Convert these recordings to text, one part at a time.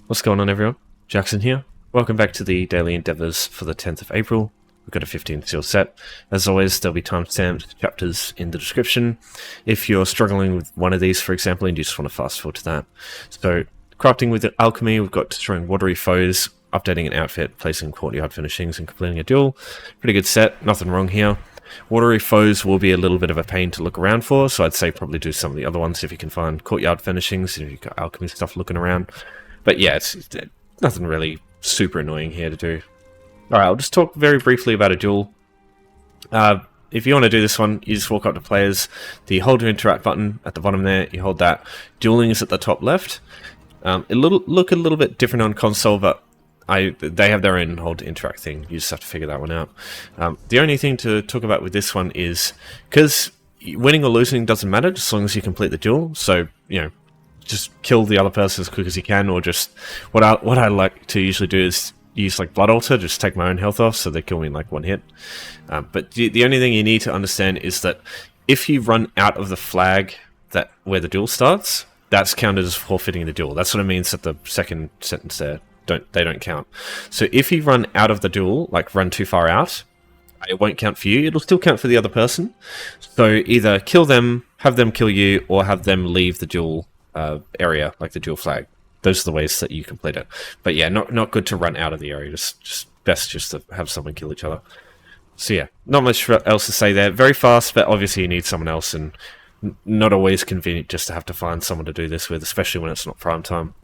What's going on, everyone? Jackson here. Welcome back to the daily endeavours for the 10th of April. We've got a 15 seal set. As always, there'll be timestamped chapters in the description. If you're struggling with one of these, for example, and you just want to fast forward to that. So, crafting with alchemy, we've got destroying Watery Foes, updating an outfit, placing Courtyard Furnishings, and completing a duel. Pretty good set, nothing wrong here. Watery Foes will be a little bit of a pain to look around for, so I'd say probably do some of the other ones if you can find Courtyard Furnishings, if you've got alchemy stuff looking around. But yeah, it's nothing really super annoying here to do. Alright, I'll just talk very briefly about a duel. If you want to do this one, you just walk up to players, the hold to interact button at the bottom there, you hold that. Dueling is at the top left. It'll look a little bit different on console, but they have their own hold to interact thing. You just have to figure that one out. The only thing to talk about with this one is, because winning or losing doesn't matter, just as long as you complete the duel. So, you know, just kill the other person as quick as you can, or just what I like to usually do is use like Blood Altar, just take my own health off so they kill me in like one hit. But the only thing you need to understand is that if you run out of the flag where the duel starts, that's counted as forfeiting the duel. That's what it means at the second sentence there. They don't count. So if you run out of the duel, like run too far out, it won't count for you. It'll still count for the other person. So either kill them, have them kill you, or have them leave the duel area, like the duel flag. Those are the ways that you complete it. But yeah, not good to run out of the area. Just best just to have someone kill each other. So yeah, not much else to say there. Very fast, but obviously you need someone else, and not always convenient just to have to find someone to do this with, especially when it's not prime time.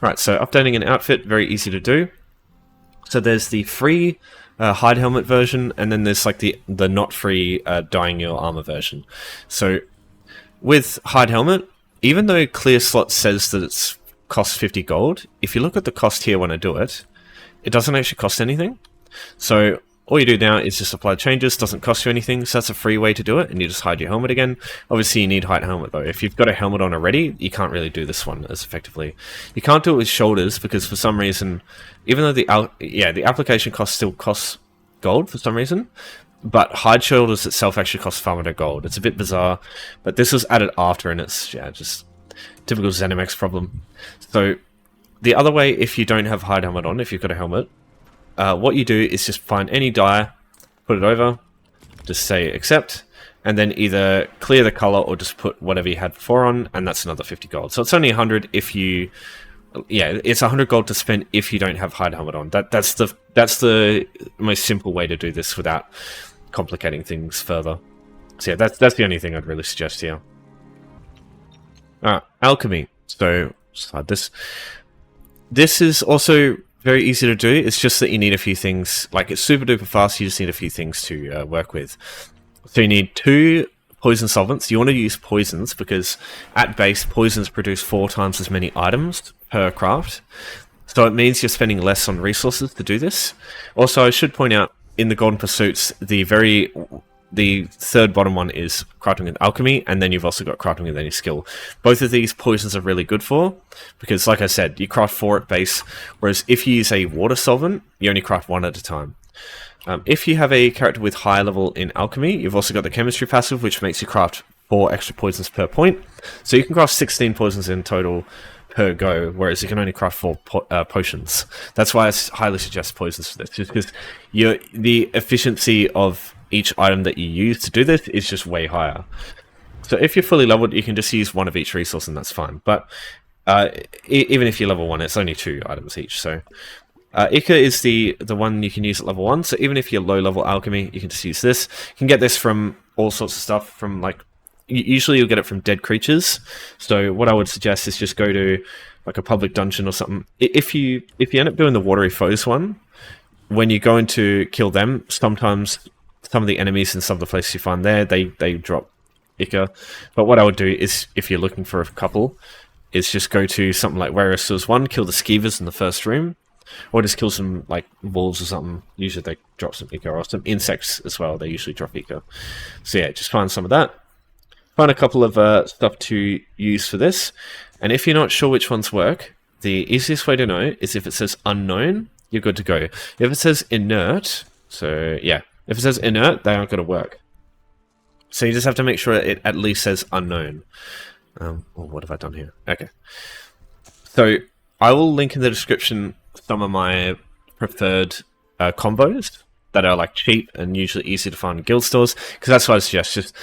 Right, so updating an outfit, very easy to do. So there's the free hide helmet version, and then there's like the not free dyeing your armor version. So with hide helmet, even though clear slot says that it's costs 50 gold, if you look at the cost here when I do it, it doesn't actually cost anything. So all you do now is just apply changes, doesn't cost you anything, so that's a free way to do it, and you just hide your helmet again. Obviously you need hide helmet though. If you've got a helmet on already, you can't really do this one as effectively. You can't do it with shoulders because for some reason, even though the application cost still costs gold for some reason, but hide shoulders itself actually costs 500 gold. It's a bit bizarre, but this was added after, and it's just typical ZeniMax problem. So the other way, if you don't have hide helmet on, if you've got a helmet, what you do is just find any dye, put it over, just say accept, and then either clear the color or just put whatever you had before on, and that's another 50 gold. So it's only 100 if you... Yeah, it's 100 gold to spend if you don't have hide helmet on. That's the most simple way to do this without complicating things further. So yeah, that's the only thing I'd really suggest here. Alchemy. So slide this. This is also very easy to do. It's just that you need a few things. Like, it's super duper fast. You just need a few things to work with. So you need 2 poison solvents. You want to use poisons because at base, poisons produce 4 times as many items per craft. So it means you're spending less on resources to do this. Also, I should point out, in the Golden Pursuits, the third bottom one is crafting with alchemy, and then you've also got crafting with any skill. Both of these poisons are really good for, because like I said, you craft 4 at base, whereas if you use a water solvent, you only craft 1 at a time. If you have a character with high level in alchemy, you've also got the chemistry passive, which makes you craft 4 extra poisons per point. So you can craft 16 poisons in total per go, whereas you can only craft 4 potions. That's why I highly suggest poisons for this, just because the efficiency of each item that you use to do this is just way higher. So if you're fully leveled, you can just use 1 of each resource and that's fine. But even if you're level 1, it's only 2 items each. So Ica is the one you can use at level 1. So even if you're low level alchemy, you can just use this. You can get this from all sorts of stuff, from like, usually you'll get it from dead creatures. So what I would suggest is just go to like a public dungeon or something. If you end up doing the Watery Foes one, when you go in to kill them, sometimes some of the enemies in some of the places you find there, they drop Ica. But what I would do is, if you're looking for a couple, is just go to something like Watery Foes 1, kill the skeevers in the first room, or just kill some like wolves or something. Usually they drop some Ica, or some insects as well. They usually drop Ica. So yeah, just find some of that. Find a couple of stuff to use for this. And if you're not sure which ones work, the easiest way to know is if it says unknown, you're good to go. If it says inert, so yeah, if it says inert, they aren't going to work. So you just have to make sure it at least says unknown. What have I done here? Okay. So I will link in the description some of my preferred combos that are like cheap and usually easy to find in guild stores, because that's what I suggest.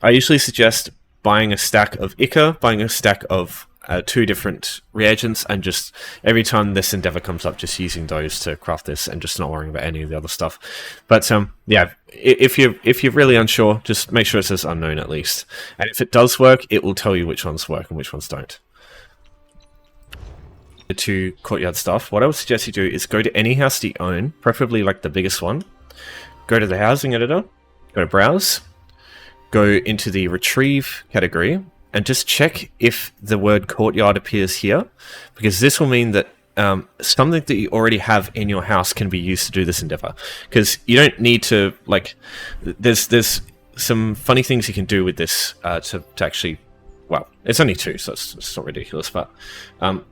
I usually suggest buying a stack of Ichor, buying a stack of 2 different reagents, and just every time this endeavor comes up, just using those to craft this and just not worrying about any of the other stuff. But yeah, if you're really unsure, just make sure it says unknown at least, and if it does work, it will tell you which ones work and which ones don't. The 2 courtyard stuff, what I would suggest you do is go to any house that you own, preferably like the biggest one. Go to the housing editor, go to browse, go into the retrieve category, and just check if the word courtyard appears here, because this will mean that something that you already have in your house can be used to do this endeavor. Because you don't need to, like, there's some funny things you can do with this to actually, well, it's only 2, so it's not ridiculous, but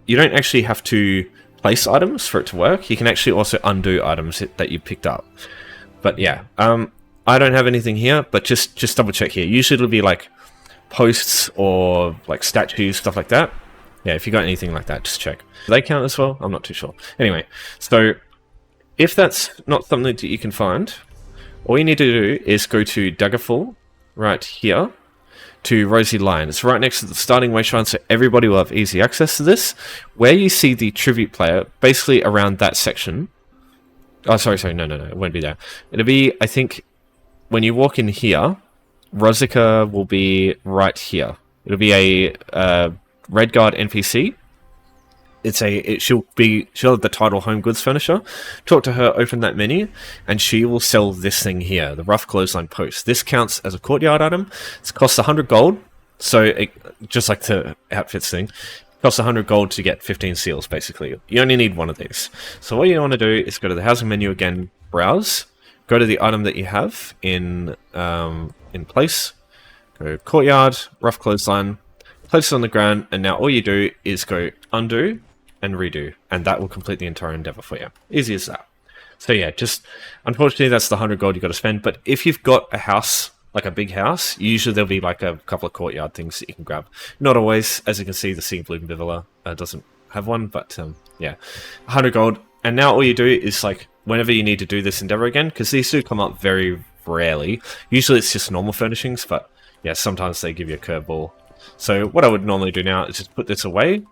you don't actually have to place items for it to work. You can actually also undo items that you picked up. But yeah, I don't have anything here, but just double check here. Usually it'll be like posts or like statues, stuff like that. Yeah, if you got anything like that, just check. Do they count as well? I'm not too sure. Anyway, so if that's not something that you can find, all you need to do is go to Daggerfall right here to Rosy Lion. It's right next to the starting way shrine, so everybody will have easy access to this. Where you see the tribute player, basically around that section. Oh, sorry, no, it won't be there. It'll be, I think, when you walk in here, Rohzika will be right here. It'll be a Red Guard NPC. She'll have the title Home Goods Furnisher. Talk to her, open that menu, and she will sell this thing here, the Rough Clothesline Post. This counts as a courtyard item. It costs 100 gold, so just like the outfits thing, it costs 100 gold to get 15 seals, basically. You only need one of these. So what you want to do is go to the housing menu again, browse, go to the item that you have in place, go courtyard, rough clothesline, place it on the ground, and now all you do is go undo and redo, and that will complete the entire endeavor for you. Easy as that. So yeah, just unfortunately that's the 100 gold you got to spend, but if you've got a house, like a big house, usually there'll be like a couple of courtyard things that you can grab. Not always, as you can see, the Sea Bloom Villa doesn't have one, but yeah, 100 gold, and now all you do is like whenever you need to do this endeavor again, because these do come up very rarely. Usually it's just normal furnishings, but yeah, sometimes they give you a curveball. So what I would normally do now is just put this away,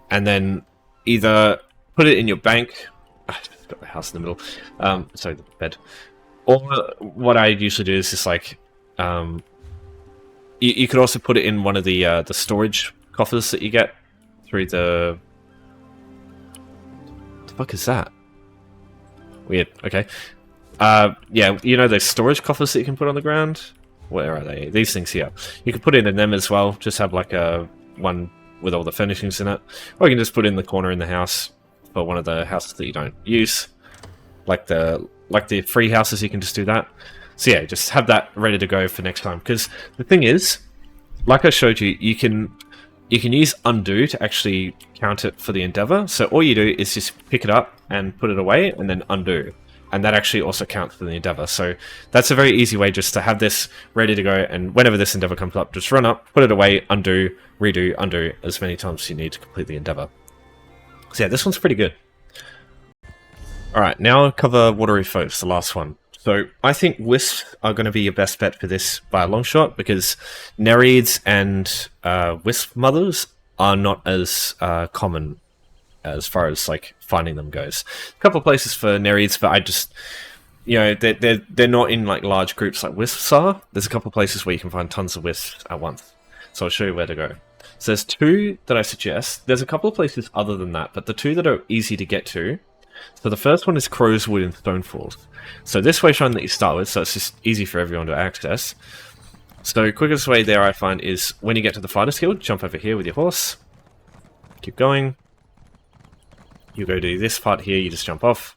and then either put it in your bank. I've got the house in the middle. Sorry, the bed. Or what I usually do is just like, you could also put it in one of the storage coffers that you get through the. What the fuck is that? Weird. Okay. Yeah, you know those storage coffers that you can put on the ground? Where are they? These things here. You can put it in them as well. Just have like a one with all the furnishings in it. Or you can just put it in the corner in the house for one of the houses that you don't use. Like the free houses, you can just do that. So yeah, just have that ready to go for next time. Because the thing is, like I showed you, you can use undo to actually count it for the endeavor. So all you do is just pick it up and put it away and then undo. And that actually also counts for the endeavor. So that's a very easy way just to have this ready to go. And whenever this endeavor comes up, just run up, put it away, undo, redo, undo as many times as you need to complete the endeavor. So yeah, this one's pretty good. Alright, now I'll cover Watery Foes, the last one. So I think Wisps are going to be your best bet for this by a long shot, because Nereids and Wisp mothers are not as common as far as like finding them goes. A couple of places for Nereids, but I just, you know, they're not in like large groups like Wisps are. There's a couple of places where you can find tons of Wisps at once. So I'll show you where to go. So there's 2 that I suggest. There's a couple of places other than that, but the 2 that are easy to get to. So the first one is Crow's Wood in Stonefalls. So this way shrine that you start with, so it's just easy for everyone to access. So quickest way there I find is when you get to the Fighter's Guild, jump over here with your horse. Keep going. You go to this part here, you just jump off.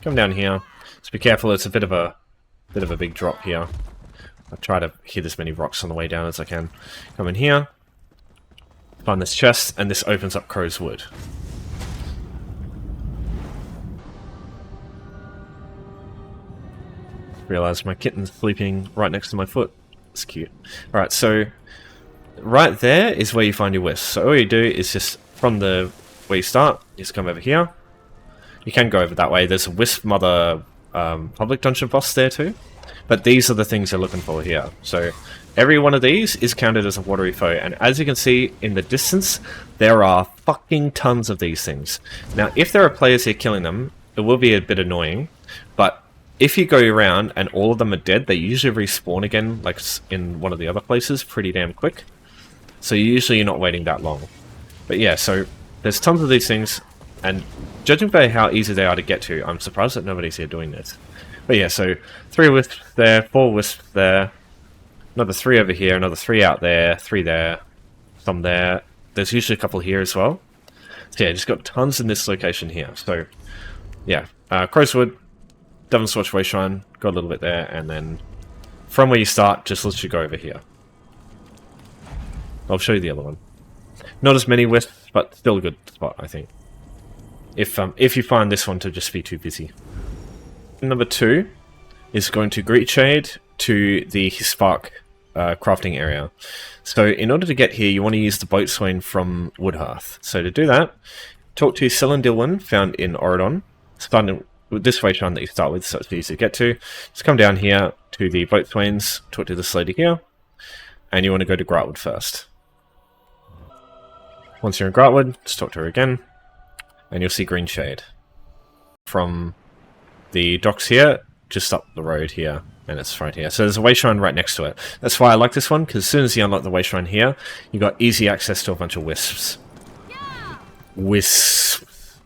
Come down here. Just be careful, it's a bit of a big drop here. I try to hit as many rocks on the way down as I can. Come in here. Find this chest, and this opens up Crow's Wood. Realize my kitten's sleeping right next to my foot. It's cute. Alright, so right there is where you find your wisps. So all you do is just from the where you start is come over here. You can go over that way. There's a Wisp Mother public dungeon boss there too. But these are the things you're looking for here. So every one of these is counted as a Watery Foe. And as you can see in the distance, there are fucking tons of these things. Now, if there are players here killing them, it will be a bit annoying. But if you go around and all of them are dead, they usually respawn again, like in one of the other places, pretty damn quick. So usually you're not waiting that long. But yeah, so there's tons of these things, and judging by how easy they are to get to, I'm surprised that nobody's here doing this. But yeah, so 3 Wisps there, 4 Wisps there, another 3 over here, another 3 out there, 3 there, some there. There's usually a couple here as well. So yeah, just got tons in this location here. So yeah, Crowswood, Devil's Watch Wayshrine, got a little bit there, and then from where you start, just lets you go over here. I'll show you the other one. Not as many Wisps, but still a good spot, I think. If you find this one to just be too busy. Number 2 is going to Nightshade to the Smock crafting area. So in order to get here, you want to use the boatswain from Woodhearth. So to do that, talk to Cylindilwyn, found in Oridon. Starting with this wayshrine that you start with, so it's easy to get to. Just come down here to the boatswains, talk to this lady here, and you want to go to Grotwood first. Once you're in Grotwood, just talk to her again, and you'll see Green Shade. From the docks here, just up the road here, and it's right here. So there's a wayshrine right next to it. That's why I like this one, because as soon as you unlock the wayshrine here, you got easy access to a bunch of wisps. Yeah. Wisps.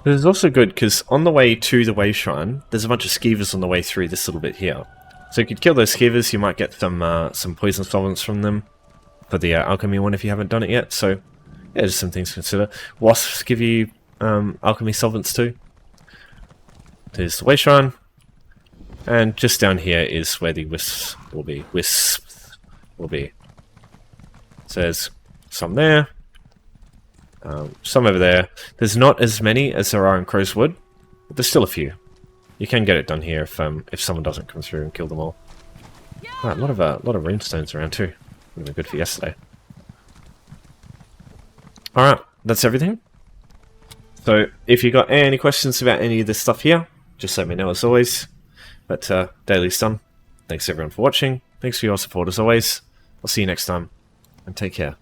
This is also good, because on the way to the wayshrine, there's a bunch of skeevers on the way through this little bit here. So you could kill those skeevers, you might get some poison solvents from them, for the alchemy one if you haven't done it yet. So yeah, just some things to consider. Wasps give you alchemy solvents too. There's the wayshrine, and just down here is where the wisps will be. Wisps will be. So there's some there, some over there. There's not as many as there are in Crowswood, but there's still a few. You can get it done here if someone doesn't come through and kill them all. Right, a lot of runestones around too. Would have been good for yesterday. Alright, that's everything. So if you got any questions about any of this stuff here, just let me know as always. But daily's done. Thanks everyone for watching. Thanks for your support as always. I'll see you next time, and take care.